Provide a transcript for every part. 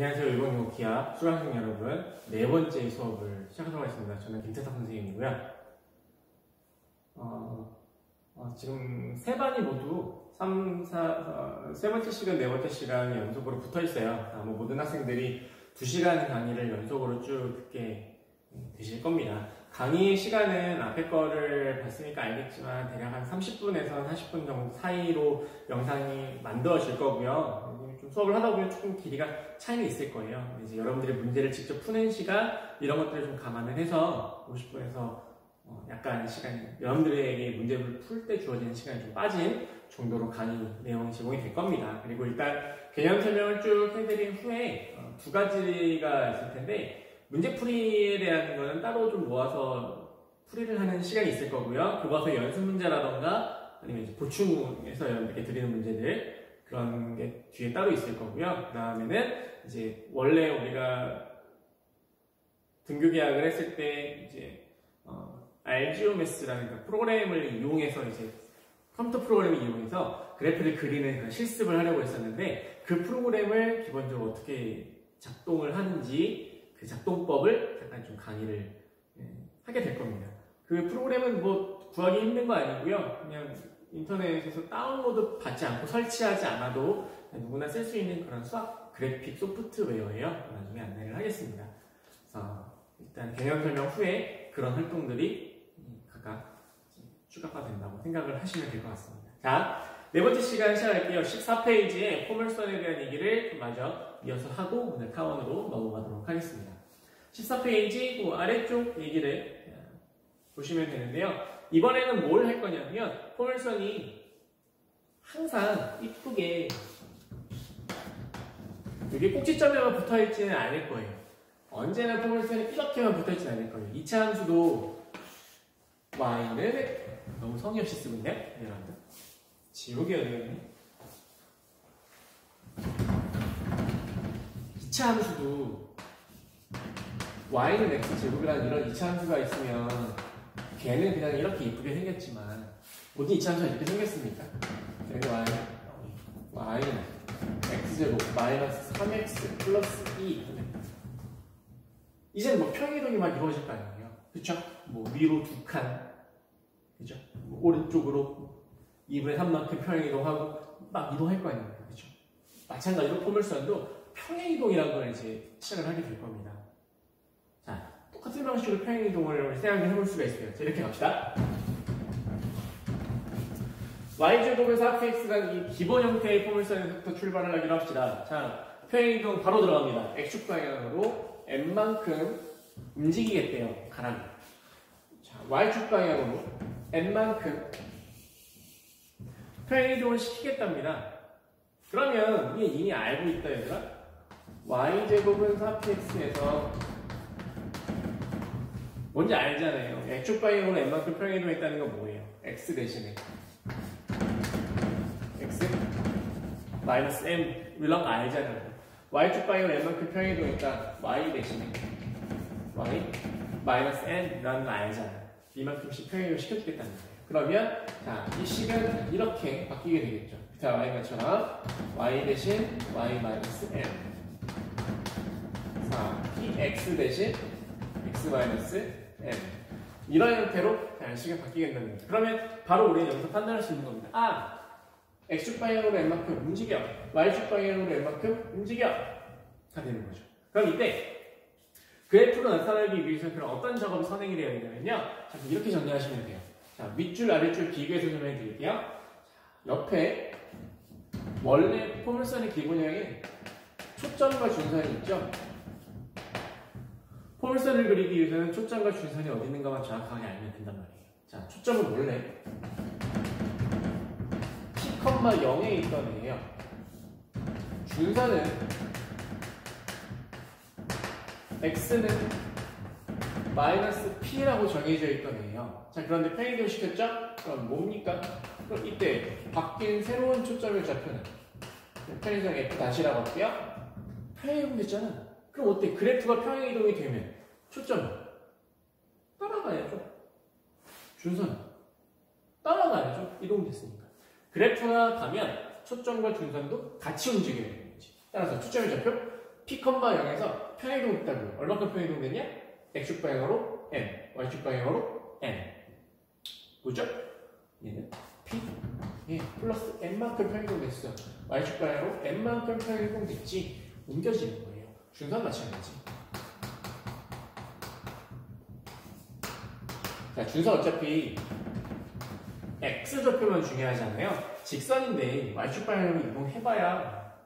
안녕하세요. 일본어 기하 수강생 여러분. 네 번째 수업을 시작하도록 하겠습니다. 저는 김태석 선생님이고요. 지금 세 반이 모두 세 번째 시간, 네 번째 시간이 연속으로 붙어 있어요. 모든 학생들이 2시간 강의를 연속으로 쭉 듣게 되실 겁니다. 강의 시간은 앞에 거를 봤으니까 알겠지만 대략 한 30분에서 40분 정도 사이로 영상이 만들어질 거고요. 좀 수업을 하다 보면 조금 길이가 차이는 있을 거예요. 이제 여러분들이 문제를 직접 푸는 시간 이런 것들을 좀 감안을 해서 50분에서 약간 시간이 여러분들에게 문제를 풀 때 주어지는 시간이 좀 빠진 정도로 강의 내용이 제공이 될 겁니다. 그리고 일단 개념 설명을 쭉 해드린 후에 두 가지가 있을 텐데 문제풀이에 대한 거는 따로 좀 모아서 풀이를 하는 시간이 있을 거고요. 교과서 연습 문제라던가 아니면 이제 보충에서 여러분들께 드리는 문제들 그런 게 뒤에 따로 있을 거고요. 그 다음에는 이제 원래 우리가 등교 계약을 했을 때 이제 RGOMS라는 프로그램을 이용해서 이제 컴퓨터 프로그램을 이용해서 그래프를 그리는 그런 실습을 하려고 했었는데 그 프로그램을 기본적으로 어떻게 작동을 하는지 그 작동법을 약간 좀 강의를 하게 될 겁니다. 그 프로그램은 뭐 구하기 힘든 거 아니고요. 그냥 인터넷에서 다운로드 받지 않고 설치하지 않아도 누구나 쓸 수 있는 그런 수학 그래픽 소프트웨어예요. 나중에 안내를 하겠습니다. 그래서 일단 개념 설명 후에 그런 활동들이 각각 추가가 된다고 생각을 하시면 될 것 같습니다. 자, 네 번째 시간 시작할게요. 14페이지에 포물선에 대한 얘기를 마저 이어서 하고 오늘 타원으로 넘어가도록 하겠습니다. 14페이지 그 아래쪽 얘기를 보시면 되는데요. 이번에는 뭘 할 거냐면 포물선이 항상 이쁘게 여기 꼭지점에만 붙어있지는 않을 거예요. 언제나 포물선이 이렇게만 붙어있지는 않을 거예요. 2차 함수도 y는 너무 성의 없이 쓰고 있네? 미안합니다. 지우개 어디 갔니? 2차 함수도 y는 x제곱이라는 이런 2차 함수가 있으면 걔는 그냥 이렇게 이쁘게 생겼지만 모든 2차 함수가 이렇게 생겼습니까? 그리고 y는 x제곱 마이너스 3x 플러스 2 이제는 뭐 평이동이 막 이루어질 거 아니에요? 그쵸? 뭐 위로 2칸 그죠? 뭐 오른쪽으로 2분의 3만큼 평행이동하고 막 이동할 거 아닙니까? 그죠? 마찬가지로 포물선도 평행이동이라는 걸 이제 시작을 하게 될 겁니다. 자, 똑같은 방식으로 평행이동을 생각해 볼 수가 있어요. 자, 이렇게 갑시다. y제곱에서 x가 이 기본 형태의 포물선에서부터 출발을 하기로 합시다. 자, 평행이동 바로 들어갑니다. x축 방향으로 n만큼 움직이겠대요. 가랑이. 자, y축 방향으로 n만큼 평행이동을 시키겠답니다. 그러면 우리 이미 알고 있다 얘들아. y제곱은 4px에서 뭔지 알잖아요. x축 방향으로 n만큼 평행이동했다는 건 뭐예요? x 대신에 x 마이너스 m 이런 거 알잖아요. y축 방향으로 n만큼 평행이동했다. y 대신에 y 마이너스 n이라는 거 알잖아요. 이만큼씩 평행을 시켜주겠다는 거예요. 그러면 자, 이 식은 이렇게 바뀌게 되겠죠. 자, y가처럼 y 대신 y 마이너스 n 4px 대신 x 마이너스 n 이런 형태로 식이 바뀌게 된다는 거예요. 그러면 바로 우리는 여기서 판단할 수 있는 겁니다. 아! x축 방향으로 n만큼 움직여 y축 방향으로 n만큼 움직여 가 되는 거죠. 그럼 이때 그래프로 나타나기 위해서 그럼 어떤 작업이 선행이 되어야 되냐면요. 자, 이렇게 정리하시면 돼요. 자, 윗줄, 아랫줄 비교해서 설명해 드릴게요. 옆에 원래 포물선의 기본형에 초점과 준선이 있죠. 포물선을 그리기 위해서는 초점과 준선이 어디 있는가만 정확하게 알면 된단 말이에요. 자, 초점은 원래 P,0에 있던 애예요. 준선은 x는 마이너스 p라고 정해져 있던 애예요. 자, 그런데 평행이동 시켰죠? 그럼 뭡니까? 그럼 이때 바뀐 새로운 초점의 좌표는 평행이동 f 다시라고 할게요. 평행이동 됐잖아. 그럼 어때? 그래프가 평행이동이 되면 초점은 따라가야죠. 준선은 따라가야죠. 이동됐으니까. 그래프가 가면 초점과 준선도 같이 움직여야 되는 거지. 따라서 초점의 좌표 P, 0에서 평행이동 됐다고요. 얼마큼 평행이동 됐냐? X축 방향으로 N, Y축 방향으로 N. 뭐죠? 얘는 P 플러스 N만큼 평행이동 됐어. Y축 방향으로 N만큼 평행이동 됐지. 옮겨지는 거예요. 준선 마찬가지. 자, 준선 어차피 X좌표만 중요하잖아요. 직선인데 Y축 방향으로 이동해봐야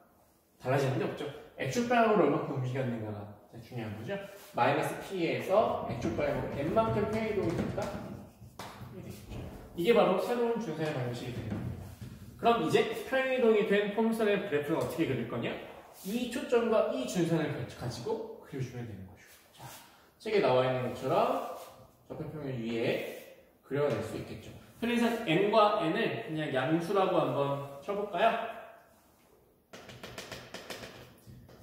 달라지는 게 없죠. X축 방향으로 얼마큼 움직였는가가 중요한 거죠. 마이너스 P에서 X축 방향으로 N만큼 평행이동이 됐다? 이게 바로 새로운 준선의 방식이 되는 겁니다. 그럼 이제 평행이동이 된 포물선의 그래프는 어떻게 그릴 거냐? 이 초점과 이 준선을 가지고 그려주면 되는 거죠. 자, 책에 나와 있는 것처럼 좌표평면 위에 그려낼 수 있겠죠. 그래서 n과 n을 그냥 양수라고 한번 쳐볼까요?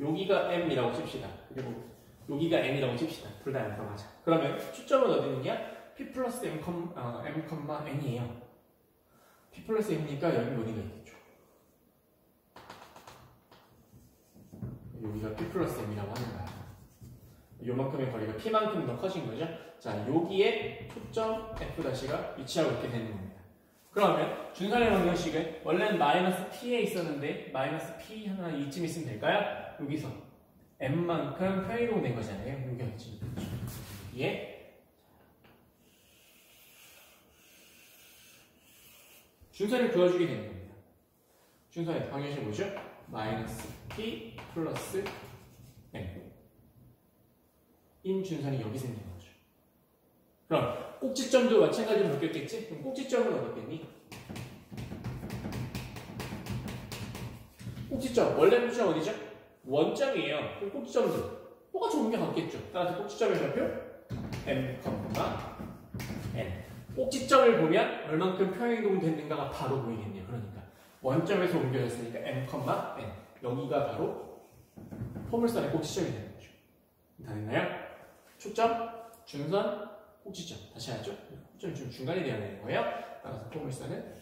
여기가 m이라고 칩시다. 그리고 여기가 n이라고 칩시다. 둘 다 양수로 하자. 그러면 초점은 어디 있느냐? p 플러스 m, n이에요. p 플러스 m이니까 여기 어디가 있겠죠? 여기가 p 플러스 m이라고 하는 거야. 요만큼의 거리가 p만큼 더 커진 거죠. 자, 여기에 초점 f''가 위치하고 있게 되는 겁니다. 그러면 준선의 방정식은 원래는 마이너스 p에 있었는데 마이너스 p 하나 이쯤 있으면 될까요? 여기서 m만큼 평행이동 된 거잖아요. 여기가 이쯤 되죠. 여기에 준선을 그어주게 되는 겁니다. 준선의 방정식 뭐죠? 마이너스 p 플러스 n 인 준선이 여기 생긴 거죠. 그럼 꼭지점도 마찬가지로 바뀌었겠지? 그럼 꼭지점은 어디겠니? 꼭지점 원래 표시가 어디죠? 원점이에요. 그럼 꼭지점도 똑같이 옮겨갔겠죠. 따라서 꼭지점의 좌표 m, n. 꼭지점을 보면 얼만큼 평행이동 됐는가가 바로 보이겠네요. 그러니까 원점에서 옮겨졌으니까 m, n. 여기가 바로 포물선의 꼭지점이 되는 거죠. 다 됐나요? 초점, 준선, 꼭지점. 다시 하죠. 꼭지점이 좀 중간에 되어야 되는 거예요. 따라서 포물선은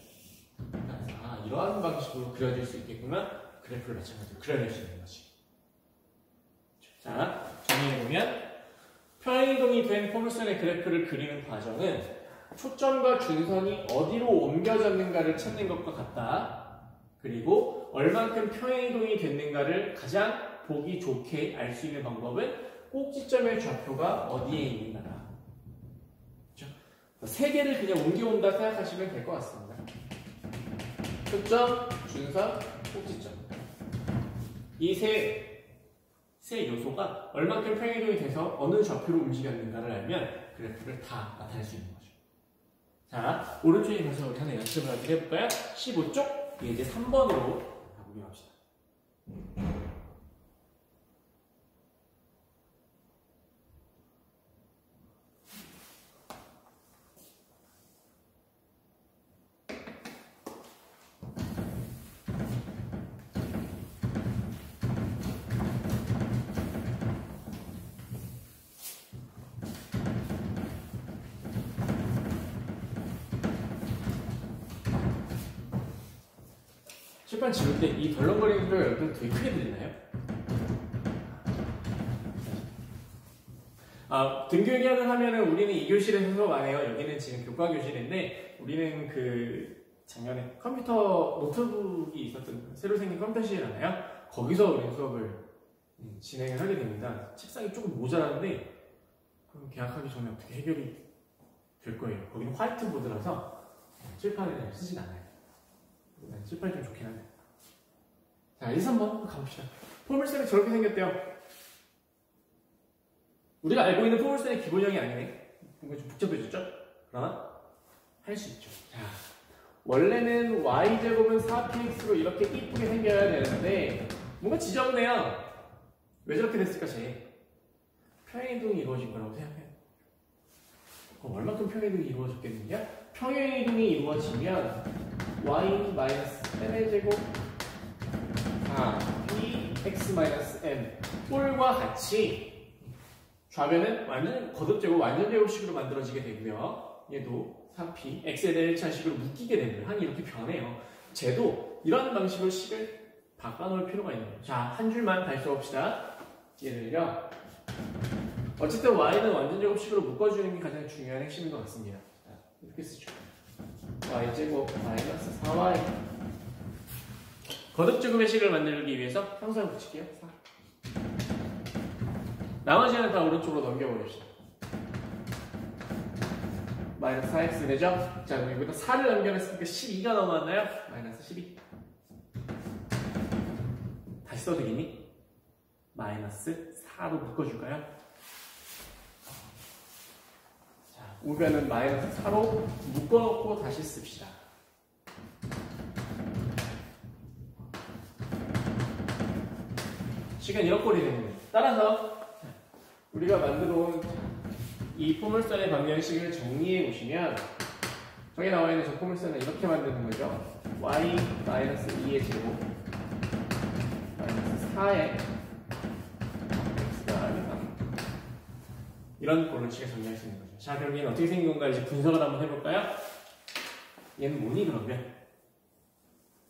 이러한 방식으로 그려질 수 있겠구나. 그래프를 마찬가지로 그려낼 수 있는 거지. 자, 정리해보면 평행이동이 된 포물선의 그래프를 그리는 과정은 초점과 준선이 어디로 옮겨졌는가를 찾는 것과 같다. 그리고 얼만큼 평행이동이 됐는가를 가장 보기 좋게 알 수 있는 방법은 꼭지점의 좌표가 어디에 있는가다. 그렇죠? 세 개를 그냥 옮겨온다 생각하시면 될 것 같습니다. 초점, 준선, 꼭지점. 이 세 요소가 얼만큼 평행이동이 돼서 어느 좌표로 움직였는가를 알면 그래프를 다 나타낼 수 있는 거죠. 자, 오른쪽에 가서 우리 하나 연습을 한번 해볼까요? 15쪽, 이제 3번으로 가보기로 합시다. 칠판 지울 때 이 덜렁거리는 소리가 여러분 되게 크게 들리나요? 등교위원을 하면은 우리는 2교실에서 수업 안 해요. 여기는 지금 교과교실인데 우리는 그 작년에 컴퓨터 노트북이 있었던 새로 생긴 컴퓨터실 하나요? 거기서 우리는 수업을 진행을 하게 됩니다. 책상이 조금 모자라는데 그럼 계약하기 전에 어떻게 해결이 될 거예요. 거기는 화이트보드라서 칠판을 잘 쓰진 않아요. 칠판이 좀 좋긴 한데. 자, 1, 3번 가봅시다. 포물선이 저렇게 생겼대요. 우리가 알고 있는 포물선의 기본형이 아니네. 이거 좀 복잡해졌죠? 그러나 할 수 있죠. 자, 원래는 y제곱은 4px로 이렇게 이쁘게 생겨야 되는데 뭔가 지저분해요. 왜 저렇게 됐을까, 쟤? 평행이동이 이루어진 거라고 생각해요. 그럼 얼마큼 평행이동이 이루어졌겠느냐? 평행이동이 이루어지면 y-m의 제곱 4px-m 꼴과 같이 좌변은 완전 거듭제곱 완전 제곱식으로 만들어지게 되고요. 얘도 4p x에 대한 1차식으로 묶이게 되면 한이 이렇게 변해요. 쟤도 이런 방식으로 식을 바꿔놓을 필요가 있는 거예요. 자, 한 줄만 다시 써봅시다. 예를 들어 어쨌든 y는 완전 제곱식으로 묶어주는 게 가장 중요한 핵심인 것 같습니다. 자, 이렇게 쓰죠. y제곱 마이너스 4y 거듭제곱의 식을 만들기 위해서 항상 붙일게요. 4. 나머지는 다 오른쪽으로 넘겨버립시다. 마이너스 4x 되죠? 자, 그럼 여기다 4를 넘겨냈으니까 12가 넘어왔나요? 마이너스 12. 다시 써드리니? 마이너스 4로 묶어줄까요? 자, 우변은 마이너스 4로 묶어놓고 다시 씁시다. 시간 1억 꼴이 되는 거예요. 따라서 우리가 만들어 온 이 포물선의 방정식을 정리해 보시면 저기 나와 있는 저 포물선을 이렇게 만드는 거죠. y-2의 제곱 마이너스 4의 x가 3 이런 꼴로치가 정리할 수 있는 거죠. 자, 그럼 얘는 어떻게 생긴 건가 이제 분석을 한번 해볼까요? 얘는 뭐니 그러면?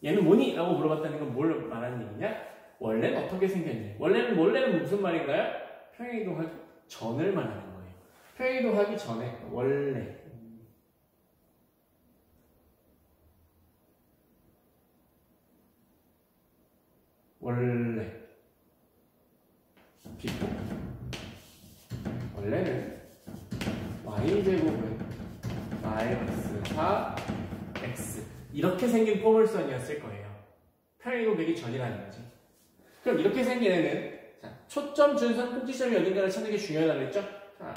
얘는 뭐니? 라고 물어봤다는 건 뭘 말하는 얘기냐? 원래는 어떻게 생겼니? 원래는 무슨 말인가요? 평행이동하기 전을 말하는 거예요. 평행이동하기 전에 원래 비고 원래는 y제곱은 마이너스 4x 이렇게 생긴 포물선이었을 거예요. 평행이동 되기 전이라는 거지. 그럼 이렇게 생긴 애는 자, 초점, 준선, 꼭지점이 어딘가를 찾는 게 중요하다고 했죠? 자,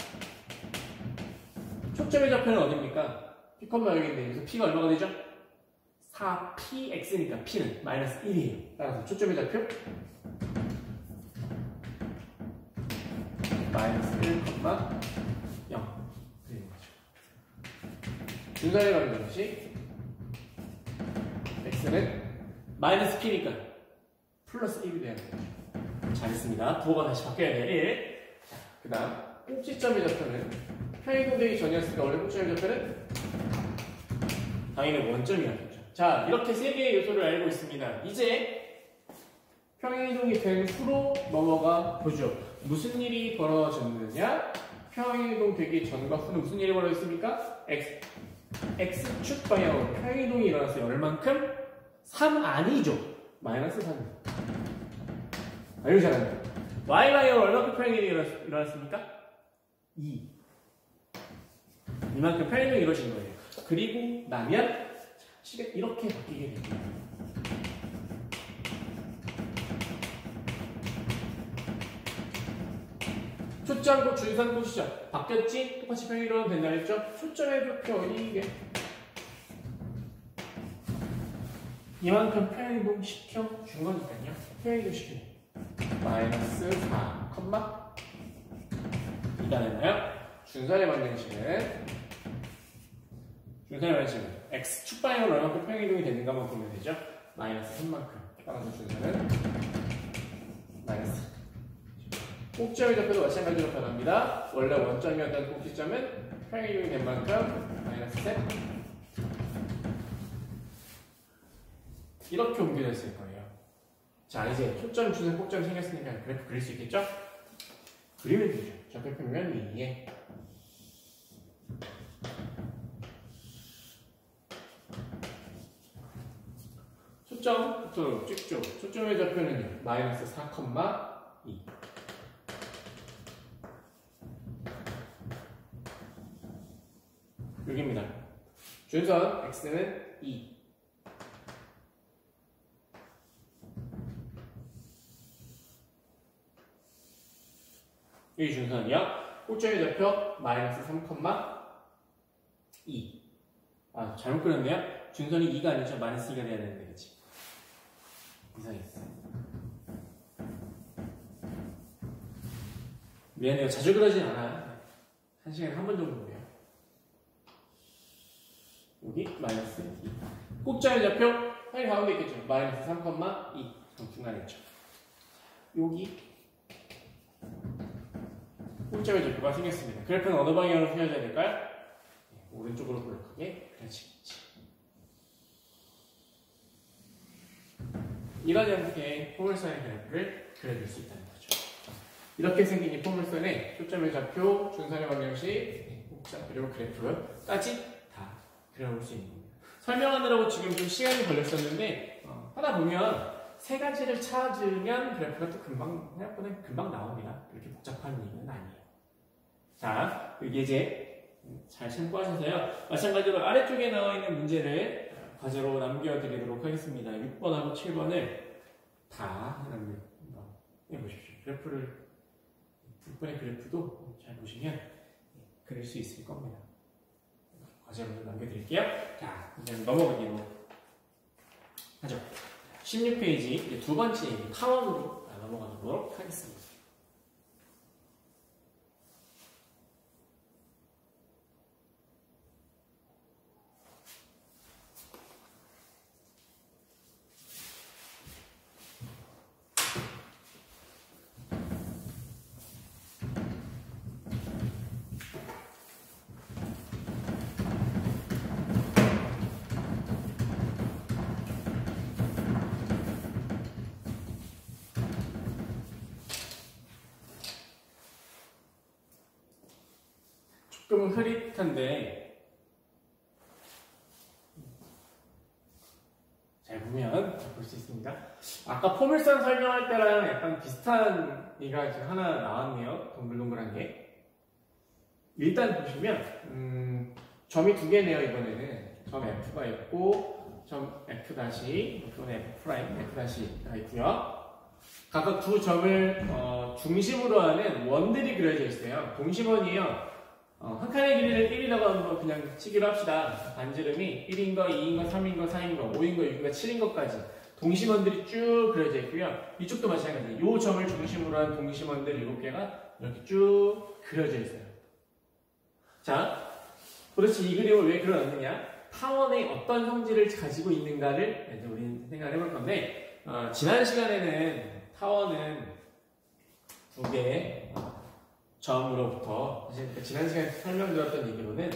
초점의 좌표는 어딥니까? P, 여기인데 여기서 P가 얼마가 되죠? 4px니까 P는 마이너스 1이에요. 따라서 초점의 좌표 마이너스 1, 0 되는 거죠. 준선의 방정식 x는 마이너스 P니까 플러스 1이 돼야 돼요. 잘했습니다. 부호가 다시 바뀌어야 돼요. 1. 자, 그 다음 꼭지점의 좌표는 평행이동 되기 전이었으니까 원래 꼭지점의 좌표는 당연히 원점이었겠죠. 자, 이렇게 세 개의 요소를 알고 있습니다. 이제 평행이동이 된 후로 넘어가 보죠. 무슨 일이 벌어졌느냐? 평행이동 되기 전과 후는 무슨 일이 벌어졌습니까? x축 방향으로 평행이동이 일어났어요. 얼만큼? 3 아니죠. 마이너스 3. 알고 잘합니다. y 방향으로 얼마큼 평행이동이 일어났습니까? 2. 이만큼 평행이동이 이루어진 거예요. 그리고 나면 시가 이렇게 바뀌게 됩니다. 초점과 준선 꼭지점 바뀌었지? 똑같이 평행이동은 된다 했죠? 초점의 좌표 이게 이만큼 평행이동 시켜준 거니까요. 평행이동 시켜 마이너스 4, 2가 되나요? 준선의 방정식은 x축 방향으로 얼마큼 평행이동이 되는가만 보면 되죠. 마이너스 3만큼. 따라서 준선은 마이너스. 꼭지점의 좌표도 마찬가지로 변합니다. 원래 원점이었던 꼭지점은 평행이동이 된 만큼 마이너스 3. 이렇게 옮겨졌을 거예요. 자, 이제 초점, 준선, 꼭점이 생겼으니까 그래프 그릴 수 있겠죠? 그리면 되죠. 좌표평면 위에 초점부터 찍죠. 초점의 좌표는요. 마이너스 4,2 여기입니다. 준선 x는 2 여기 준선이요. 꼭점의 좌표 마이너스 3,2 아, 잘못 그렸네요. 준선이 2가 아니죠. 마이너스 2가 돼야 되는데 그치? 이상했어. 미안해요. 자주 그러진 않아요. 1시간에 한 번 정도 그래요. 여기 마이너스 2 꼭점의 좌표 여기 가운데 있겠죠. 마이너스 3,2 중간에 있죠. 여기 꼭점의 좌표가 생겼습니다. 그래프는 어느 방향으로 휘어져야 될까요? 오른쪽으로 볼록하게 그려지겠지. 이런 형태의 포물선의 그래프를 그려줄 수 있다는 거죠. 이렇게 생긴 이 포물선에 초점의 좌표, 준선의 방정식, 곡선, 그리고 그래프까지 다 그려볼 수 있는 겁니다. 설명하느라고 지금 좀 시간이 걸렸었는데 하다 보면 세 가지를 찾으면 그래프가 또 생각보다 금방 나옵니다. 그렇게 복잡한 얘기는 아니에요. 자, 이제 잘 참고하셔서요. 마찬가지로 아래쪽에 나와 있는 문제를 과제로 남겨드리도록 하겠습니다. 6번하고 7번을 다 해보십시오. 그래프를 6번의 그래프도 잘 보시면 그릴 수 있을 겁니다. 과제로 남겨드릴게요. 자, 이제 넘어가기로 하죠. 16페이지 두 번째 타원으로 넘어가도록 하겠습니다. 조금 흐릿한데 잘 보면 볼 수 있습니다. 아까 포물선 설명할 때랑 약간 비슷한 얘기가 지금 하나 나왔네요. 동글동글한 게. 일단 보시면 점이 두 개네요. 이번에는 점 F가 있고 점 F 다시 또는 F 프라임 F 다시가 있고요. 각각 두 점을 중심으로 하는 원들이 그려져 있어요. 동심원이에요. 한 칸의 길이를 1이라고 한번 그냥 치기로 합시다. 반지름이 1인 거, 2인 거, 3인 거, 4인 거, 5인 거, 6인 거, 7인 것까지 동심원들이 쭉 그려져 있고요. 이쪽도 마찬가지예요. 이 점을 중심으로 한 동심원들 7개가 이렇게 쭉 그려져 있어요. 자, 도대체 이 그림을 왜 그려놨느냐? 타원의 어떤 성질을 가지고 있는가를 이제 우리는 생각을 해볼 건데 지난 시간에는 타원은 두 개의 점으로부터 사실 지난 시간에 설명드렸던 얘기로는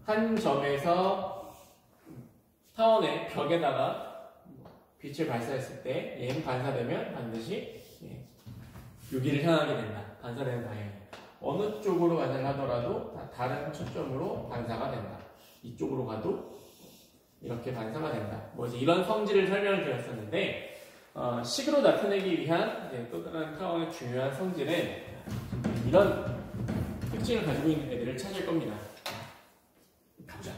한 점에서 타원의 벽에다가 빛을 발사했을 때 얘는 반사되면 반드시 유기를 향하게 된다. 반사되는 방향이 어느 쪽으로 반사를 하더라도 다른 초점으로 반사가 된다. 이쪽으로 가도 이렇게 반사가 된다. 뭐 이제 이런 성질을 설명을 드렸었는데 식으로 나타내기 위한 또 다른 타원의 중요한 성질은 이런 특징을 가지고 있는 애들을 찾을 겁니다. 가보자.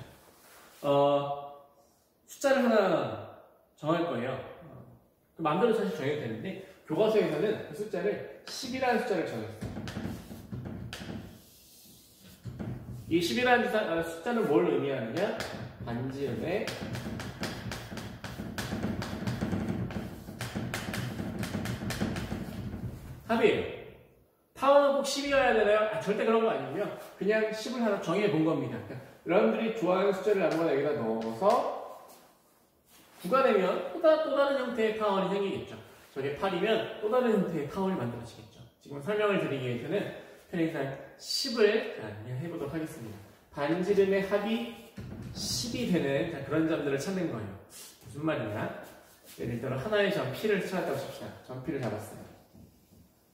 숫자를 하나 정할 거예요. 마음대로 사실 정해도 되는데 교과서에서는 그 숫자를 10이라는 숫자를 정했어요. 이 10이라는 숫자는 뭘 의미하느냐? 반지름의 합이에요. 타원은 꼭 10이어야 되나요? 절대 그런 거 아니고요. 그냥 10을 하나 정해 본 겁니다. 그러니까 여러분들이 좋아하는 숫자를 아무거나 여기다 넣어서 9가 되면 또 다른 형태의 타원이 생기겠죠. 저게 8이면 또 다른 형태의 타원이 만들어지겠죠. 지금 설명을 드리기 위해서는 편의상 10을 해보도록 하겠습니다. 반지름의 합이 10이 되는 그런 점들을 찾는 거예요. 무슨 말이냐? 예를 들어 하나의 점 P를 찾았다고 칩시다. 점 P를 잡았어요.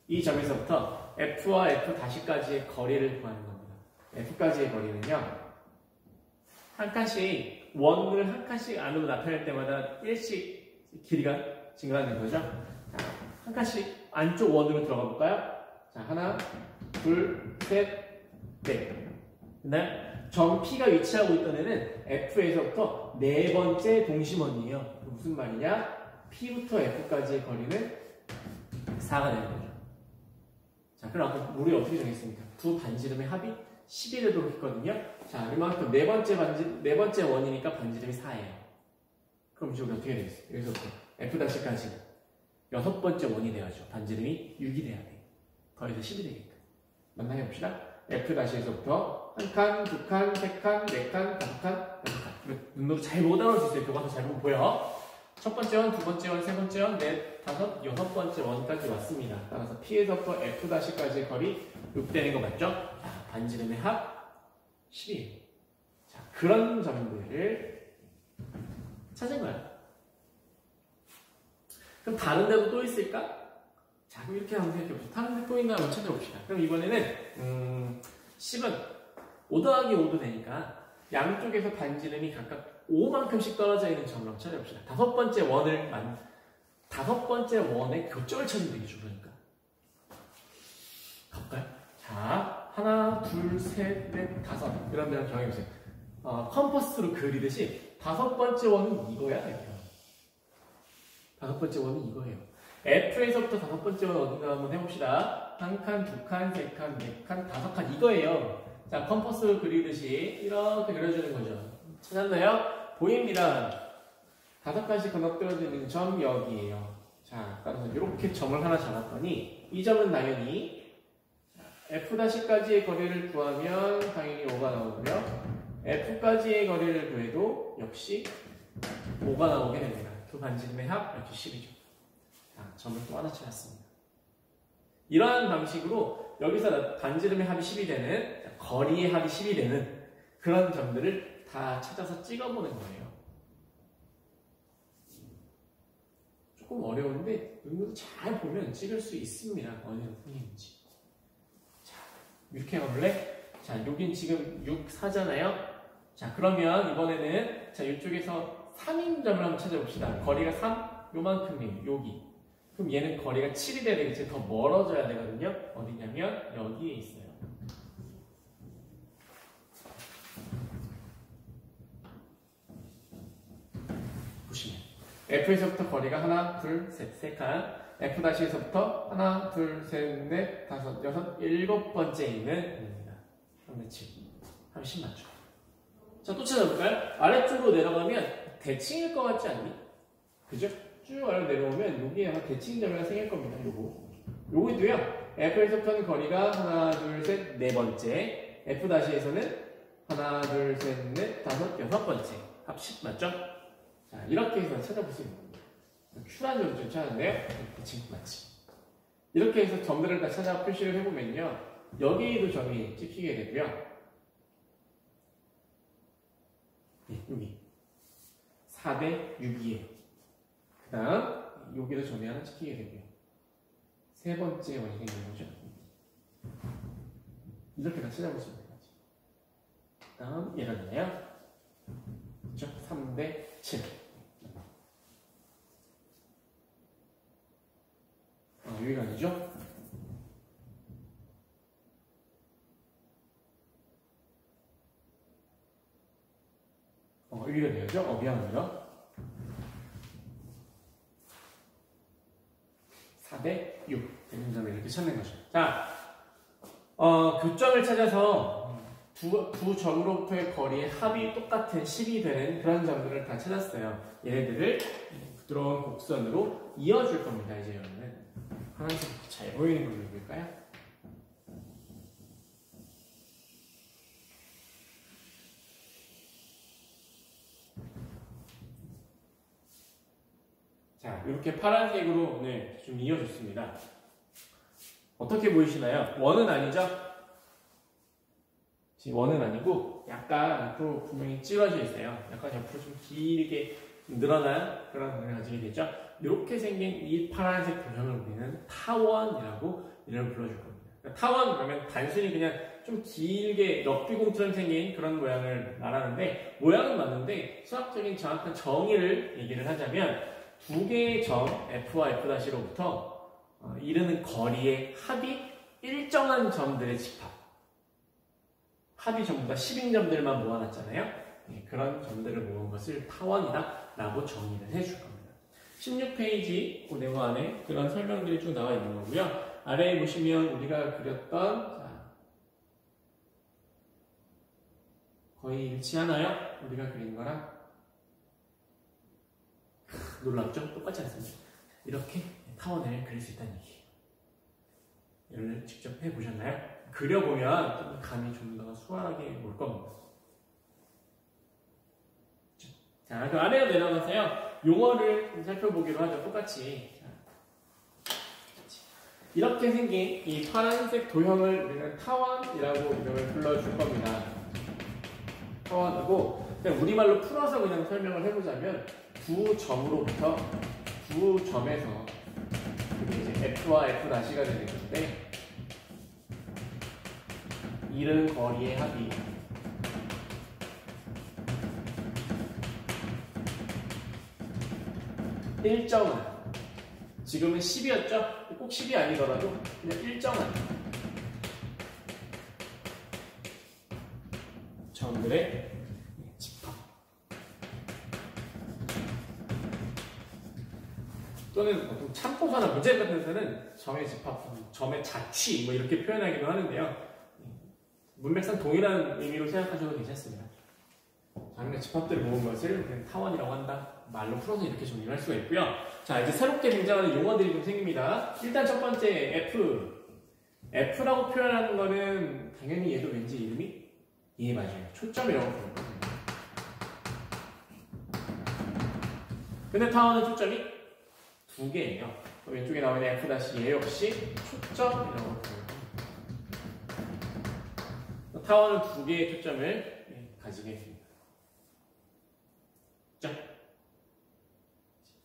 이 점에서부터 F와 F'까지의 거리를 구하는 겁니다. F까지의 거리는요. 한 칸씩 원을 한 칸씩 안으로 나타낼 때마다 1씩 길이가 증가하는 거죠. 자, 한 칸씩 안쪽 원으로 들어가 볼까요? 자, 하나, 둘, 셋, 넷. 그다음 점 P가 위치하고 있던 애는 F에서부터 네 번째 동심원이에요. 무슨 말이냐? P부터 F까지의 거리는 4가 되는 거죠. 자, 그럼 아까 우리 어떻게 정했습니까? 두 반지름의 합이 10이 되도록 했거든요. 자, 이만큼 네 번째 원이니까 반지름이 4예요. 그럼 이제 우리 어떻게 되겠어요? 여기서부터 F'까지 여섯 번째 원이 돼야죠. 반지름이 6이 돼야 돼요. 더해서 10이 되니까. 만나게 봅시다. F'에서부터 한 칸, 두 칸, 세 칸, 네 칸, 다섯 칸, 여섯 칸. 눈으로 잘 못 알아볼 수 있어요. 교과서 잘 보면 보여. 첫 번째 원, 두 번째 원, 세 번째 원, 넷, 다섯, 여섯 번째 원까지 왔습니다. 따라서 P에서부터 F'까지의 거리 6 되는 거 맞죠? 자, 반지름의 합 10이에요. 자, 그런 점들을 찾은 거야. 그럼 다른 데도 또 있을까? 자, 그럼 이렇게 한번 생각해봅시다. 다른 데 또 있나 한번 찾아봅시다. 그럼 이번에는 10은 5 더하기 5도 되니까 양쪽에서 반지름이 각각 5만큼씩 떨어져 있는 점을 한번 찾아봅시다. 다섯 번째 원의 교점을 찾으면 되겠죠, 그러니까. 가볼까요? 자, 하나, 둘, 셋, 넷, 다섯. 이런 데랑 정해보세요. 컴퍼스로 그리듯이 다섯 번째 원은 이거야, 이렇게. 다섯 번째 원은 이거예요. F에서부터 다섯 번째 원 어딘가 한번 해봅시다. 한 칸, 두 칸, 세 칸, 네 칸, 다섯 칸. 이거예요. 자, 컴퍼스로 그리듯이 이렇게 그려주는 거죠. 찾았나요? 보입니다. 다섯 칸씩 건너뛰어져 있는 점 여기에요. 자, 따라서 이렇게 점을 하나 잡았더니 이 점은 당연히 F'까지의 거리를 구하면 당연히 5가 나오고요. F까지의 거리를 구해도 역시 5가 나오게 됩니다. 두 반지름의 합 역시 10이죠. 자, 점을 또 하나 찾았습니다. 이러한 방식으로 여기서 반지름의 합이 10이 되는, 거리의 합이 10이 되는 그런 점들을 다 찾아서 찍어보는 거예요. 조금 어려운데 눈으로 잘 보면 찍을 수 있습니다. 어느 정도인지. 자, 이렇게 해볼래? 자, 여긴 지금 6, 4잖아요. 자, 그러면 이번에는 자, 이쪽에서 3인 점을 한번 찾아봅시다. 거리가 3, 요만큼이에요. 여기. 그럼 얘는 거리가 7이 돼야 되겠지. 더 멀어져야 되거든요. 어디냐면 여기에 있어요. 보시면 F에서부터 거리가 하나, 둘, 셋, 세 칸. F'에서부터 하나, 둘, 셋, 넷, 다섯, 여섯, 일곱 번째 있는 입니다. 그럼 7. 하면 10 맞죠? 자, 또 찾아볼까요? 아래쪽으로 내려가면 대칭일 것 같지 않니? 그죠? 쭉 아래로 내려오면 여기에 아마 대칭점이 생길 겁니다. 요거도요. F에서부터는 거리가 하나, 둘, 셋, 네 번째. F'에서는 하나, 둘, 셋, 넷, 다섯, 여섯 번째. 합 10 맞죠? 자, 이렇게 해서 찾아볼 수 있는 겁니다. 큐란 점을 좀 찾았는데요. 대칭 맞지? 이렇게 해서 점들을 다 찾아 표시를 해보면요. 여기에도 점이 찍히게 되고요. 네, 여기 4대 6이에요. 그 다음 여기도 점이 하나 찍히게 되고요. 세 번째 원이 생기는 거죠. 이렇게 다 찾아볼 수 있는 거죠. 그 다음 얘가잖아요. 그렇죠? 3대 7. 여기가 아니죠? 여기가 되죠? 미안합니다. 4대 6 되는 점을 이렇게 찾는 거죠. 자, 교점을 찾아서 두 점으로부터의 거리의 합이 똑같은 10이 되는 그런 점들을 다 찾았어요. 얘네들을 부드러운 곡선으로 이어줄 겁니다. 이제 여러분은 하나씩 잘 보이는 걸로 해볼까요? 자, 이렇게 파란색으로 오늘 좀 이어줬습니다. 어떻게 보이시나요? 원은 아니죠? 지금 원은 아니고 약간 앞으로 분명히 찌그러져 있어요. 약간 옆으로 좀 길게 늘어난 그런 모양을 가지게 되죠. 이렇게 생긴 이 파란색 도형을 우리는 타원이라고 이름을 불러줄 겁니다. 그러니까 타원 그러면 단순히 그냥 좀 길게 럭비공처럼 생긴 그런 모양을 말하는데, 모양은 맞는데 수학적인 정확한 정의를 얘기를 하자면 두 개의 점 F와 F'로부터 이르는 거리의 합이 일정한 점들의 집합. 합이 전부 다 10인 점들만 모아놨잖아요. 네, 그런 점들을 모은 것을 타원이다 라고 정의를 해줄 겁니다. 16페이지 그 네모 안에 그런 설명들이 쭉 나와 있는 거고요. 아래에 보시면 우리가 그렸던 거의 일치하나요? 우리가 그린 거랑 놀랍죠? 똑같지 않습니다. 이렇게 타원을 그릴 수 있다는 얘기예요. 이를 직접 해보셨나요? 그려보면 좀 감이 좀 더 수월하게 올 겁니다. 자, 그 아래로 내려가서요. 용어를 좀 살펴보기로 하죠. 똑같이. 이렇게 생긴 이 파란색 도형을 우리는 타원이라고 이름을 불러줄 겁니다. 타원이고, 그냥 우리말로 풀어서 그냥 설명을 해보자면 두 점으로부터 두 점에서 이게 이제 F와 F'가 되는 건데, 이른 거리의 합이 일정한, 지금은 10이었죠? 꼭 10이 아니더라도 그냥 일정한 점들의 집합 또는 보통 참고서나 문제 같은 데서는 점의 집합, 점의 자취 뭐 이렇게 표현하기도 하는데요. 문맥상 동일한 의미로 생각하셔도 괜찮습니다. 점의 집합들을 모은 것을 그냥 타원이라고 한다. 말로 풀어서 이렇게 정리를 할 수가 있고요. 자, 이제 새롭게 등장하는 용어들이 좀 생깁니다. 일단 첫 번째 F. F라고 표현하는 거는 당연히 얘도 왠지 이름이 맞아요. 초점이라고 부르는 거예요. 근데 타원은 초점이 두 개예요. 왼쪽에 나오는 F-얘 역시 초점이라고 부르는 거예요. 타원은 두 개의 초점을 가지게 됩니다.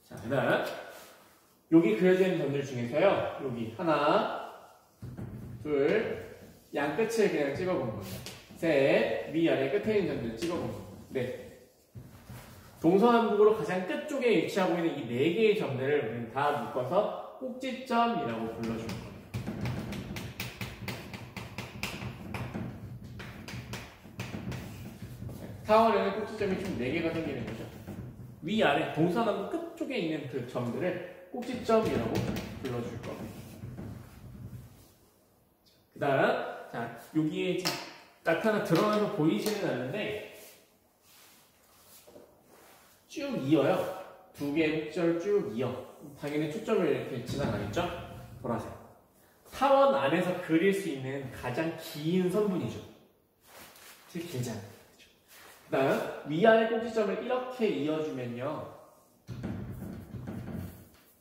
자, 그 다음 여기 그려져 있는 점들 중에서요, 여기 하나, 둘, 양 끝을 그냥 찍어본 거예요. 셋, 위아래 끝에 있는 점들을 찍어본 거예요. 네. 동서남북으로 가장 끝쪽에 위치하고 있는 이 네 개의 점들을 우리는 다 묶어서 꼭지점이라고 불러줄 거예요. 타원에는 꼭지점이 총 4개가 생기는 거죠. 위아래 동서남북 끝쪽에 있는 그 점들을 꼭지점이라고 불러줄 겁니다. 그 다음, 자, 여기에 드러나서 보이지는 않는데 쭉 이어요. 두 개의 꼭지점을 쭉 이어. 당연히 초점을 이렇게 지나가겠죠? 보라색. 타원 안에서 그릴 수 있는 가장 긴 선분이죠. 되게 길잖아요. 그 다음, 위아래 꼭지점을 이렇게 이어주면요,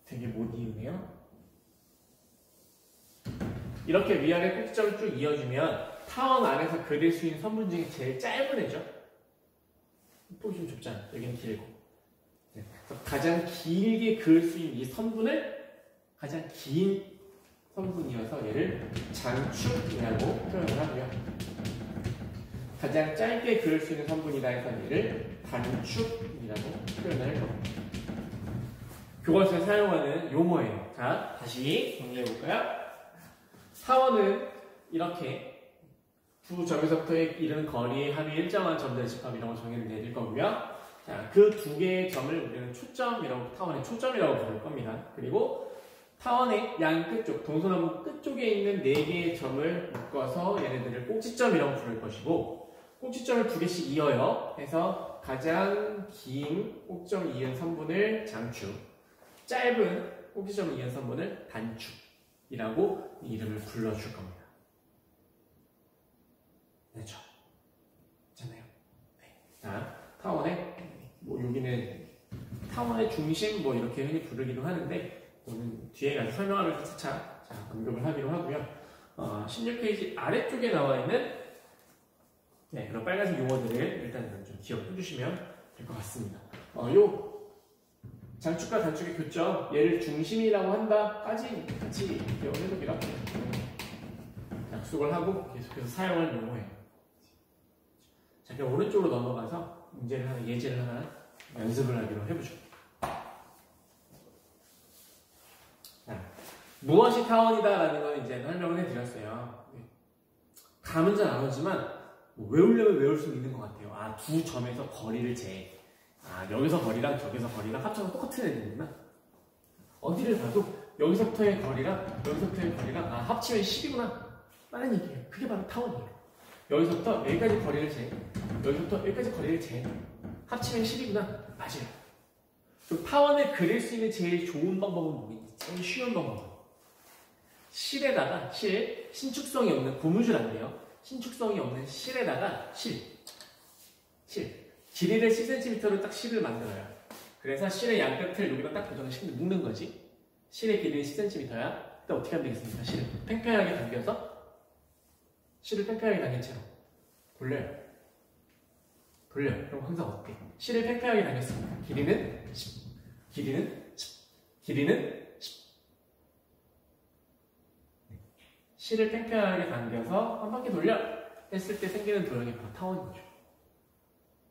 되게 못 이으네요. 이렇게 위아래 꼭지점을 쭉 이어주면 타원 안에서 그릴 수 있는 선분 중에 제일 짧은 애죠. 또 좀 좁잖아. 여기는 길고. 네. 가장 길게 그을 수 있는 이 선분을 가장 긴 선분이어서 얘를 장축이라고 표현을 하고요. 가장 짧게 그을 수 있는 선분이다 해서 얘를 단축이라고 표현을 할 겁니다. 교과서에 사용하는 용어예요. 자, 다시 정리해볼까요? 타원은 이렇게 두 점에서부터 이르는 거리의 합이 일정한 점들의 집합이라고 정의를 내릴 거고요. 자, 그 두 개의 점을 우리는 초점이라고, 타원의 초점이라고 부를 겁니다. 그리고 타원의 양 끝쪽, 동서남북 끝쪽에 있는 4개의 점을 묶어서 얘네들을 꼭지점이라고 부를 것이고, 꼭지점을 2개씩 이어요. 해서 가장 긴 꼭지점 이은 선분을 장축, 짧은 꼭지점을 이은 선분을 단축이라고 이름을 불러줄 겁니다. 됐죠? 됐나요? 네. 자, 타원의, 여기는 타원의 중심 이렇게 흔히 부르기도 하는데, 오늘 뒤에 가서 설명하면서 차차 언급을 하기로 하고요. 16페이지 아래쪽에 나와 있는 그런 빨간색 용어들을 일단 좀 기억해 주시면 될 것 같습니다. 요 장축과 단축의 교점, 얘를 중심이라고 한다까지 같이 기억을 해두기로 할게요. 약속을 하고 계속해서 사용할 용어예요. 자, 그럼 오른쪽으로 넘어가서 예제를 하나 연습을 하기로 해보죠. 자, 무엇이 타원이다라는 건 이제 설명을 해드렸어요. 감은 잘 안 오지만 외우려면 외울 수 있는 것 같아요. 두 점에서 거리를 재. 여기서 거리랑 저기서 거리랑 합쳐서 똑같은 애들이구나. 어디를 봐도 여기서부터의 거리랑 여기서부터의 거리랑 합치면 10이구나 라는 얘기예요. 그게 바로 타원이에요. 여기서부터 여기까지 거리를 재, 여기서부터 여기까지 거리를 재, 합치면 10이구나. 맞아요. 그럼 타원을 그릴 수 있는 제일 좋은 방법은 뭐겠지? 제일 쉬운 방법은 실에다가 신축성이 없는 고무줄 안 돼요. 신축성이 없는 실에다가 길이를 10cm로 딱 실을 만들어요. 그래서 실의 양 끝을 여기다 딱 고정을 시키면 묶는 거지. 실의 길이는 10cm야. 그때 어떻게 하면 되겠습니까? 실을 팽팽하게 당겨서, 실을 팽팽하게 당긴 채로 돌려요. 그럼 항상 어떻게? 실을 팽팽하게 당겼습니다. 길이는 10, 길이는 10, 길이는 10. 실을 팽팽하게 당겨서 한 바퀴 돌려 했을 때 생기는 도형이 바로 타원인 거죠.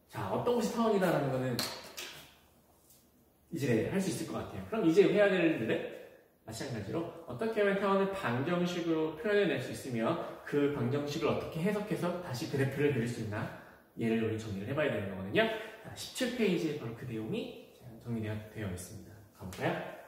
자, 어떤 것이 타원이다라는 거는 이제 할 수 있을 것 같아요. 그럼 이제 해야 될 일은 마찬가지로 어떻게 하면 타원을 방정식으로 표현해낼 수 있으며 그 방정식을 어떻게 해석해서 다시 그래프를 그릴 수 있나 얘를 우리 정리를 해봐야 되는 거거든요. 17페이지에 바로 그 내용이 정리되어 있습니다. 가볼까요?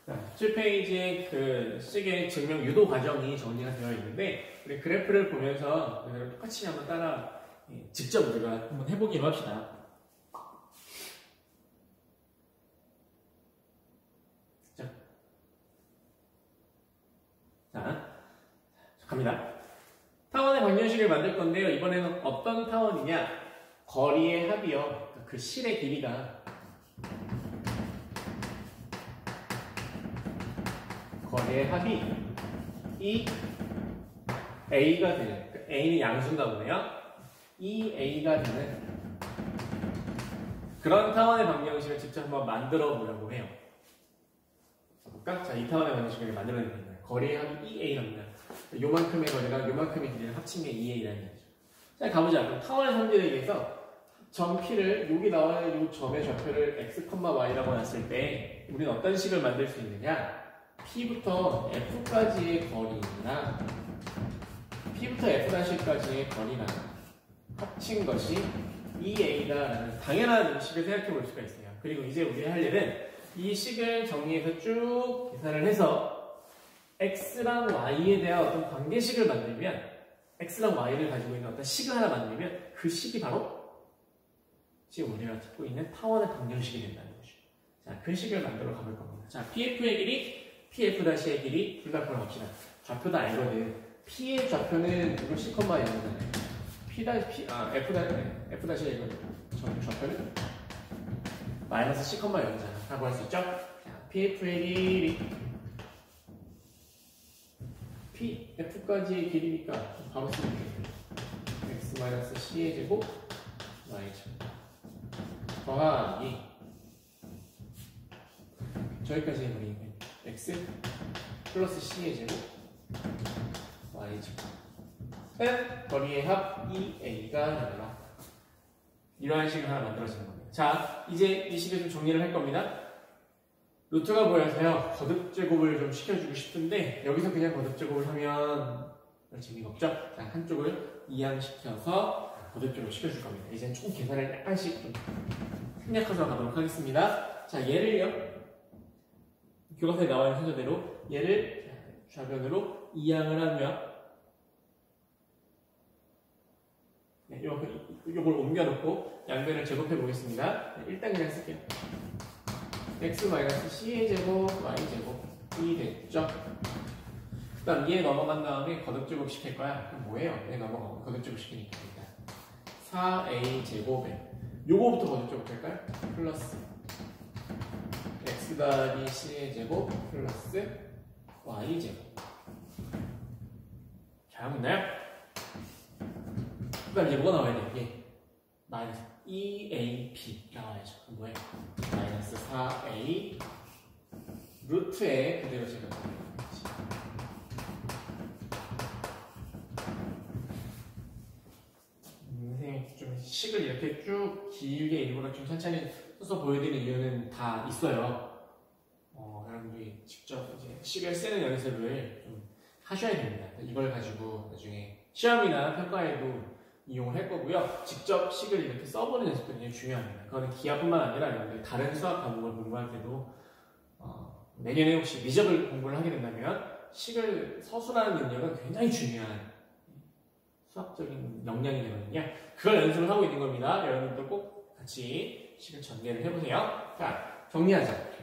자, 17페이지에 그 식의 증명 유도 과정이 정리가 되어 있는데 우리 그래프를 보면서 똑같이 한번 따라 직접 우리가 한번 해보기로 합시다. 자, 갑니다. 타원의 방정식을 만들 건데요. 이번에는 어떤 타원이냐? 거리의 합이요. 그 실의 길이가 거리의 합이 이 A가 되는, A는 양수인가 보네요. 이 A가 되는 그런 타원의 방정식을 직접 한번 만들어 보려고 해요. 볼까? 자, 이 타원의 방정식을 만들어내는 거예요. 거리의 합이 2A랍니다. 요만큼의 거리가 요만큼의 길이를 합친 게 2A라는 거죠. 자, 가보자. 그럼 타원의 성질에 의해서 점 P를 여기 나와 있는 이 점의 좌표를 x, y라고 놨을 때 우리는 어떤 식을 만들 수 있느냐? P부터 F까지의 거리나 P부터 F'까지의 거리나 합친 것이 2A다라는 당연한 식을 생각해 볼 수가 있어요. 그리고 이제 우리 할 일은 이 식을 정리해서 쭉 계산을 해서 X랑 Y에 대한 어떤 관계식을 만들면 X랑 Y를 가지고 있는 어떤 식을 하나 만들면 그 식이 바로 지금 우리가 찾고 있는 타원의 방정식이 된다는 거죠. 자, 그 식을 만들어 가볼 겁니다. 자, PF의 길이 PF-의 길이 둘 다 구합시다. 좌표 다 알거든. P의 좌표는 이거 C,0잖아요. F-의 좌표는 마이너스 C,0잖아. 라고 할 수 있죠? 자, PF의 길이 PF까지의 길이니까 바로 쓰면 돼요. X-C의 제곱 Y 제곱 더하기 저기까지의 거리는 X 플러스 C의 제곱 Y 제곱 거리의 합 2A가 되더라. 이러한 식을 하나 만들어지는 겁니다. 자, 이제 이 식을 좀 정리를 할 겁니다. 루트가 보여서요, 거듭 제곱을 좀 시켜주고 싶은데 여기서 그냥 거듭 제곱을 하면 별 재미가 없죠? 자, 한쪽을 이항시켜서 거듭 제곱을 시켜줄 겁니다. 이제 총 계산을 약간씩 좀 생략해서 가도록 하겠습니다. 자, 얘를요, 교과서에 나와 있는 순서대로 얘를 좌변으로 이항을 하면 이걸 옮겨놓고 양변을 제곱해 보겠습니다. 일단 그냥 쓸게요. X-C의 제곱, Y 제곱이 됐죠? 그 다음 얘 넘어간 다음에 거듭 제곱 시킬 거야. 그럼 뭐예요? 얘 넘어가고 거듭 제곱 시키니까 일단 4A 제곱에 요거부터 거듭 제곱 할까요? 플러스 X-C의 제곱 플러스 Y 제곱. 잘하고 있나요? 그 다음 이제 뭐가 나와야 돼? 얘 마이너스 2AP 나와야죠. 그럼 뭐예요? 마이너스 4A 루트에 그대로 제가 선생님이 좀 식을 이렇게 쭉 길게 일부러 좀 천천히 써서 보여드리는 이유는 다 있어요. 여러분들이 직접 이제 식을 쓰는 연습을 좀 하셔야 됩니다. 이걸 가지고 나중에 시험이나 평가에도 이용을 할 거고요. 직접 식을 이렇게 써보는 연습도 굉장히 중요합니다. 그거는 기하뿐만 아니라 여러분들 다른 수학 과목을 공부할 때도 내년에 혹시 미적을 공부를 하게 된다면 식을 서술하는 능력은 굉장히 중요한 수학적인 역량이 되거든요. 그걸 연습을 하고 있는 겁니다. 여러분들도 꼭 같이 식을 전개를 해보세요. 자, 정리하자.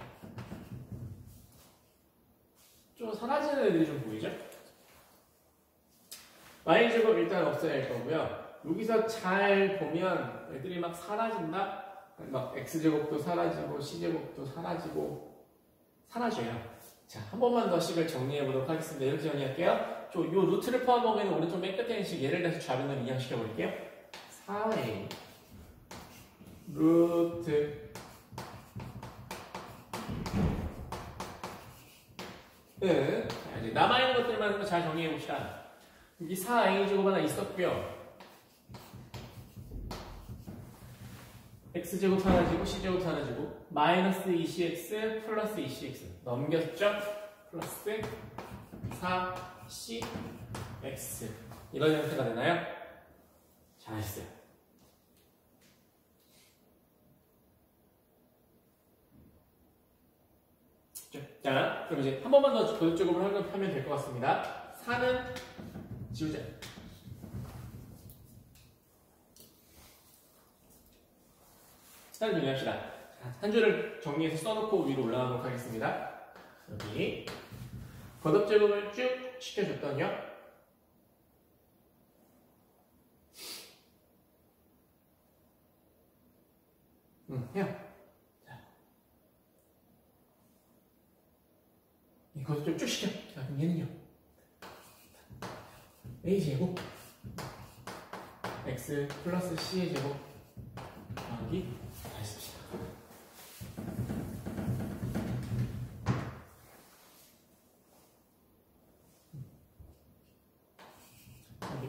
좀 사라지는 애들이 좀 보이죠? 숫자를 없애야 할 거고요. 여기서 잘 보면 애들이 막 사라진다? 막 x제곱도 사라지고 c제곱도 사라지고 사라져요. 자, 한 번만 더 식을 정리해 보도록 하겠습니다. 이렇게 정리할게요. 요 루트를 포함하고 있는 오른쪽 맨 끝에 있는 식 예를 들어서 좌변으로 이항시켜 볼게요. 4a 루트 자, 이제 남아있는 것들만 잘 정리해 봅시다. 여기 4a 제곱 하나 있었고요. x제곱 사라지고 c제곱 사라지고 마이너스 2cx 플러스 2cx 넘겼죠? 플러스 4cx 이런 형태가 되나요? 잘하셨어요. 자, 그럼 이제 한 번만 더 도덕적으로 하면 될 것 같습니다. 4는 지우자. 정리합시다. 한 줄을 정리해서 써놓고 위로 올라가도록 하겠습니다. 여기 겉업제곱을 쭉 시켜줬더니요. 해요. 자, 이 겉업제곱 쭉 시켜. 자, 그럼 얘는요. a제곱 x 플러스 c의 제곱 더하기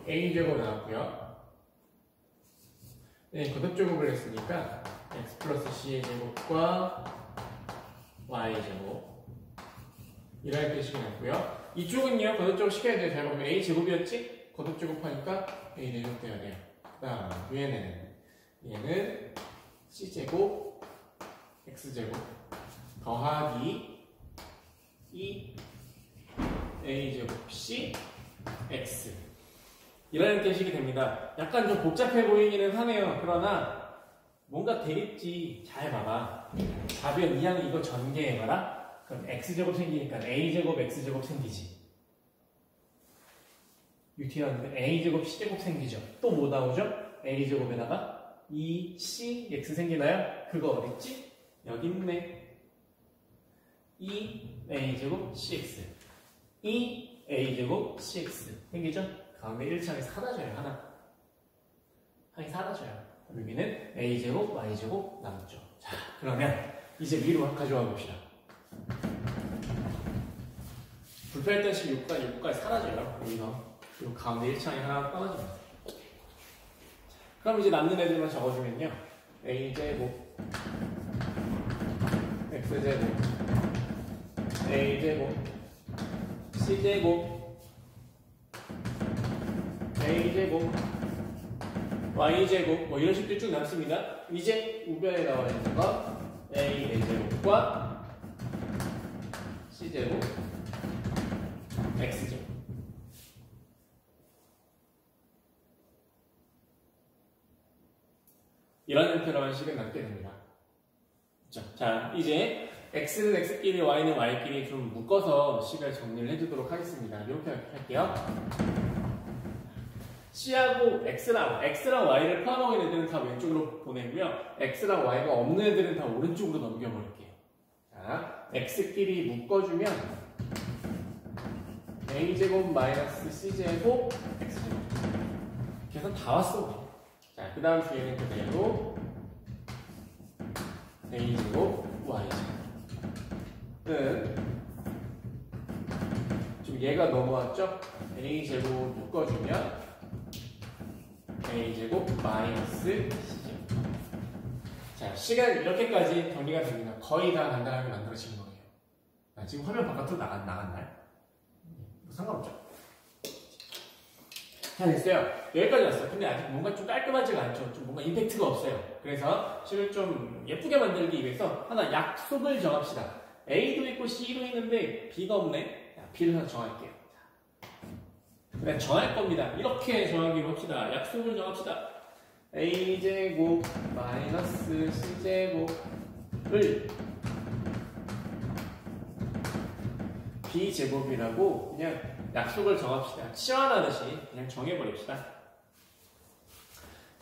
a제곱 나왔고요. 네, 겉업제곱을 했으니까 x 플러스 c의 제곱과 y제곱 이렇게 식이 났고요. 이쪽은요, 겉업제곱 시켜야 돼요. 잘 보면 a제곱이었지? 겉업제곱하니까 a제곱 돼야 돼요. 그 다음 얘는 c제곱 x제곱 더하기 2a제곱 c x 이런 형태식이 됩니다. 약간 좀 복잡해 보이기는 하네요. 그러나 뭔가 되겠지. 잘 봐봐. 답변 이항 이거 전개해봐라. 그럼 x제곱 생기니까 a제곱 x제곱 생기지. UT였는데 a제곱 c제곱 생기죠. 또 뭐 나오죠? a제곱에다가 2cx 생기나요? 그거 어딨지? 여기 있네. 2a제곱 cx 2a제곱 cx 생기죠? 다음에 1창이 사라져요. 하나 사라져요. 여기는 a제곱 y제곱 남죠. 자, 그러면 이제 위로 가져와 봅시다. 불편했던 식 6까지 사라져요. 여기서 그리고 가운데 1창이 하나 떨어집니다. 그럼 이제 남는 애들만 적어주면요. a제곱 x제곱 a제곱 c제곱 a제곱 y제곱 뭐 이런 식들이 쭉 남습니다. 이제 우변에 나와 있는 거 a제곱과 c제곱 x제곱 이런 형태로만 식은 남게 됩니다. 자, 이제 x는 x끼리 y는 y끼리 좀 묶어서 식을 정리를 해주도록 하겠습니다. 이렇게 할게요. C하고 X랑 Y를 포함하고 있는 애들은 다 왼쪽으로 보내고요. X랑 Y가 없는 애들은 다 오른쪽으로 넘겨버릴게요. 자, X끼리 묶어주면 A제곱 마이너스 C제곱 X제곱 계산 다 왔어. 자, 그 다음 뒤에는 그대로 A제곱 Y제곱 지금 얘가 넘어왔죠? A제곱 묶어주면 a제곱 마이너스 c제곱. 자, 시간 이렇게까지 정리가 됩니다. 거의 다 간단하게 만들어지는 거예요. 지금 화면 바깥으로 나갔나요? 상관없죠. 다 됐어요. 여기까지 왔어요. 근데 아직 뭔가 좀 깔끔하지가 않죠. 좀 뭔가 임팩트가 없어요. 그래서 식을 좀 예쁘게 만들기 위해서 하나 약속을 정합시다. A도 있고 C도 있는데 B가 없네. B를 하나 정할게요. 그냥 정할 겁니다. 이렇게 정하기로 합시다. 약속을 정합시다. a제곱 마이너스 c제곱을 b제곱이라고 그냥 약속을 정합시다. 시원하듯이 그냥 정해버립시다.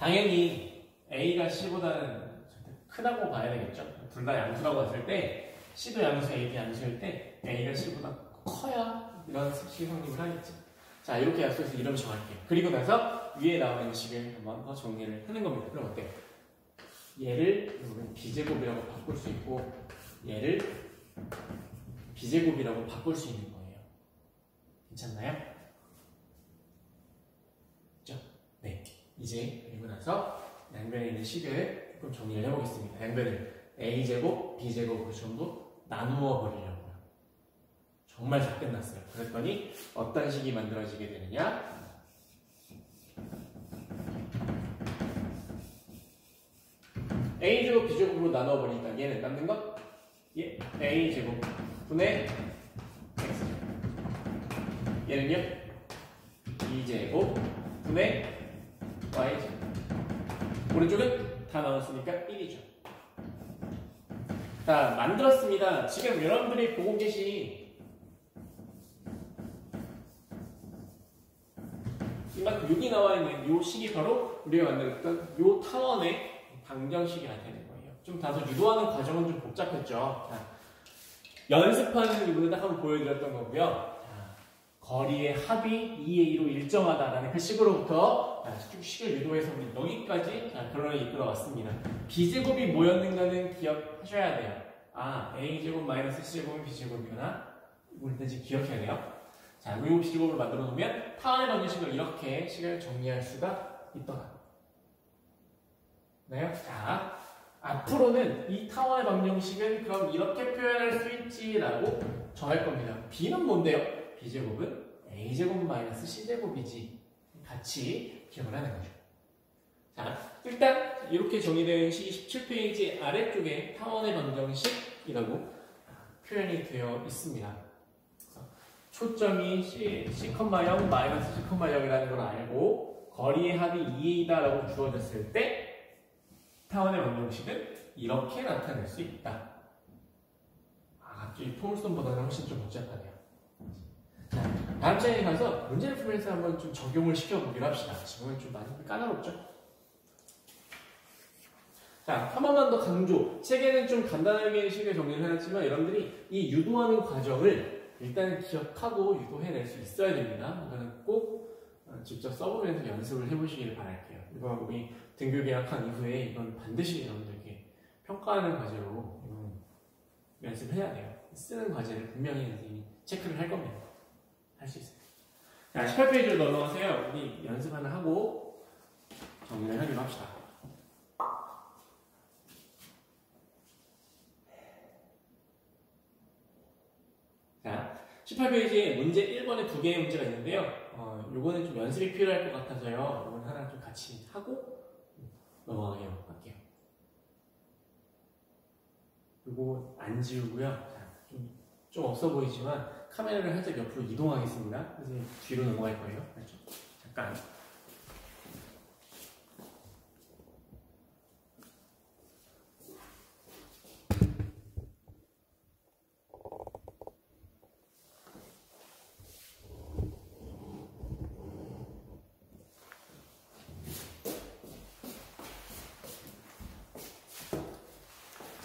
당연히 A가 C보다는 크다고 봐야 되겠죠. 둘 다 양수라고 했을 때 C도 양수, A도 양수일 때 A가 C보다 커야 이런 식이 성립을 하겠지. 자, 이렇게 약속해서 이름 정할게요. 그리고 나서 위에 나와 있는 식을 한번 더 정리를 하는 겁니다. 그럼 어때요? 얘를 B제곱이라고 바꿀 수 있고 얘를 B제곱이라고 바꿀 수 있는 거예요. 괜찮나요? 그죠? 네. 이제 그리고 나서 양변에 있는 식을 조금 정리를 해보겠습니다. 양변을 A제곱, B제곱으로 전부 나누어 버리려고요. 정말 다 끝났어요. 그랬더니 어떤 식이 만들어지게 되느냐? A제곱, B제곱으로 나누어 버리니까 얘는 남는 것? 예, A제곱 분의 X제곱. 얘는요? B제곱 분의 Y제곱. 오른쪽은 다 나눴으니까 1이죠. 자, 만들었습니다. 지금 여러분들이 보고 계신 이만큼 여기 나와 있는 이 식이 바로 우리가 만들었던 이 타원의 방정식이 나타내는 거예요. 좀 다소 유도하는 과정은 좀 복잡했죠. 자, 연습하는 부분을 딱 한번 보여드렸던 거고요. 자, 거리의 합이 2의 2로 일정하다라는 그 식으로부터 쭉 식을 유도해서 우리 여기까지 결론을 이끌어 왔습니다. B제곱이 뭐였는가는 기억하셔야 돼요. 아, A제곱 마이너스 C제곱은 B제곱이구나. 이걸 일단 지금 기억해야 돼요. 자, 이 B제곱을 만들어 놓으면 타원의 방정식을 이렇게 식을 정리할 수가 있더라. 네? 자, 앞으로는 이 타원의 방정식은 그럼 이렇게 표현할 수 있지라고 정할 겁니다. B는 뭔데요? B제곱은 A제곱 마이너스 C제곱이지. 같이 기억을 하는 거죠. 자, 일단 이렇게 정의된 식이 17페이지 아래쪽에 타원의 방정식이라고 표현이 되어 있습니다. 초점이 C,0 마이너스 C,0이라는 걸 알고 거리의 합이 2이다라고 주어졌을 때 타원의 방정식은 이렇게 나타낼 수 있다. 아, 갑자기 포물선보다는 훨씬 좀 복잡하네요. 자, 다음 시간에 가서 문제를 풀면서 한번 좀 적용을 시켜보기로 합시다. 지금은 좀 많이 까다롭죠? 자, 한 번만 더 강조. 책에는 좀 간단하게 식을 정리를 해놨지만 여러분들이 이 유도하는 과정을 일단 기억하고 유도해낼 수 있어야 됩니다. 이거는 꼭 직접 써보면서 연습을 해보시기를 바랄게요. 이거 우리 등교 계약한 이후에 이건 반드시 여러분들께 평가하는 과제로 연습을 해야 돼요. 쓰는 과제를 분명히 선생님이 체크를 할 겁니다. 할 수 있어요. 자, 18페이지로 넘어가세요. 우리 연습 하나 하고 정리를 하기로 합시다. 자, 18페이지에 문제 1번에 두 개의 문제가 있는데요. 요거는 좀 연습이 필요할 것 같아서요. 이건 하나 좀 같이 하고 넘어가기로 할게요. 요거 안 지우고요. 자, 좀 없어 보이지만 카메라를 살짝 옆으로 이동하겠습니다. 그래서 뒤로 넘어갈 거예요. 그렇죠? 잠깐.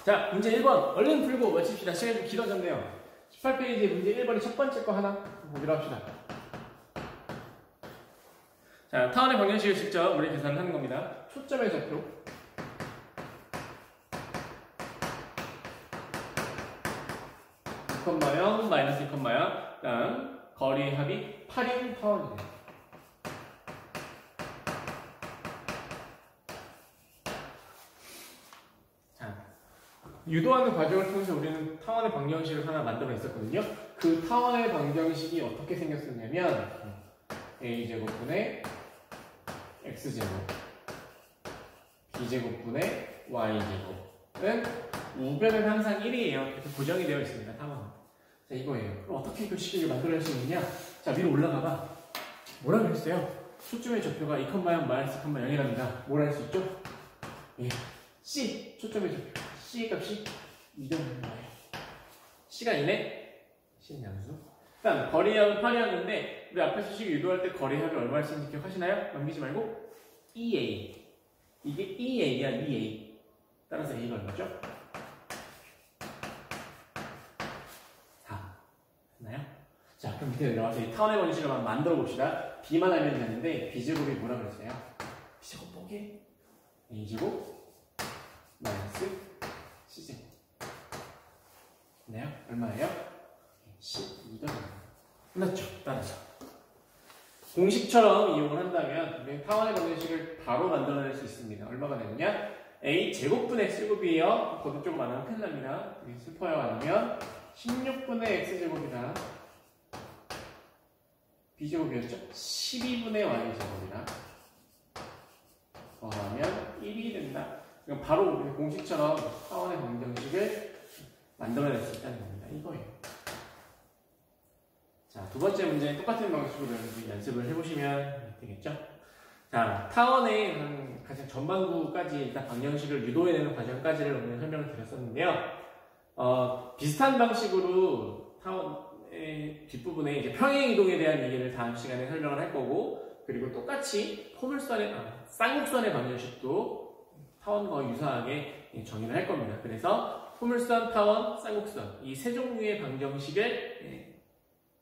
자, 문제 1번 얼른 풀고 마칩시다. 시간이 좀 길어졌네요. 18페이지 문제 1번의 첫 번째 거 하나 보기로 합시다. 자, 타원의 방정식을 직접 우리 계산을 하는 겁니다. 초점의 좌표. (0, 마이너스 2, 0) 다음 거리의 합이 8인 타원이네요. 유도하는 과정을 통해서 우리는 타원의 방정식을 하나 만들어 냈었거든요. 그 타원의 방정식이 어떻게 생겼었냐면 A제곱분의 X제곱 B제곱분의 Y제곱은 우변은 항상 1이에요. 이렇게 고정이 되어 있습니다. 타원은. 자, 이거예요. 그럼 어떻게 그 식을 만들어낼 수 있느냐? 자, 위로 올라가봐. 뭐라 그랬어요? 초점의 좌표가 2, 마이너스 0이랍니다. 뭘 할 수 있죠? 예. C, 초점의 좌표. C 값이 2점 나와요. C가 2네? C는 양수. 다음, 거리합은 8이었는데, 우리 앞에서 식 유도할 때 거리합이 얼마였는지 기억하시나요? 넘기지 말고, 2A. 이게 EA야, EA. 따라서 A가 얼마죠? 4. 됐나요? 자, 그럼 밑에 내려가서 이 타원의 번식을 한번 만들어 봅시다. B만 알면 되는데, B제곱이 뭐라 그랬어요? B제곱 뽀개? A제곱 마이너스 C제곱. 됐나요? 얼마예요? 12가 끝났죠? 따라서. 공식처럼 이용을 한다면, 우리는 타원의 번식을 바로 만들어낼 수 있습니다. 얼마가 되느냐? A제곱분의 X제곱이에요. 거듭 좀 많으면 큰일 납니다. 슬퍼요. 아니면 16분의 X제곱이다. B제곱이었죠? 12분의 Y제곱이다. 더하면 1이 된다. 그럼 바로 우리 공식처럼 타원의 방정식을 만들어낼 수 있다는 겁니다. 이거예요. 자, 두 번째 문제는 똑같은 방식으로 연습을 해보시면 되겠죠? 자, 타원의 가장 전반부까지 일단 방정식을 유도해내는 과정까지를 오늘 설명을 드렸었는데요. 비슷한 방식으로 타원의 뒷부분에 이제 평행 이동에 대한 얘기를 다음 시간에 설명을 할 거고, 그리고 똑같이 쌍곡선의 방정식도 타원과 유사하게 정의를 할 겁니다. 그래서 포물선, 타원, 쌍곡선 이 세 종류의 방정식을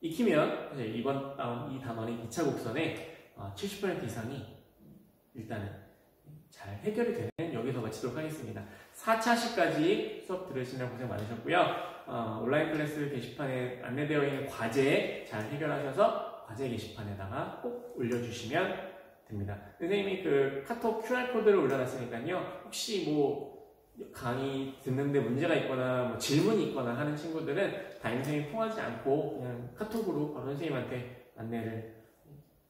익히면 이번 이 단원의 2차 곡선의 70% 이상이 일단은 잘 해결이 되는, 여기서 마치도록 하겠습니다. 4차시까지 수업 들으시느라 고생 많으셨고요. 온라인 클래스 게시판에 안내되어 있는 과제 잘 해결하셔서 과제 게시판에다가 꼭 올려주시면 됩니다. 선생님이 그 카톡 QR코드를 올려놨으니까요. 혹시 뭐 강의 듣는데 문제가 있거나 뭐 질문이 있거나 하는 친구들은 담임 선생님 통하지 않고 그냥 카톡으로 바로 선생님한테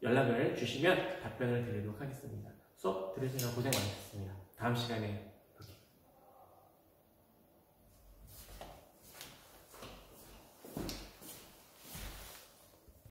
연락을 주시면 답변을 드리도록 하겠습니다. 수업 들으시느라 고생 많으셨습니다. 다음 시간에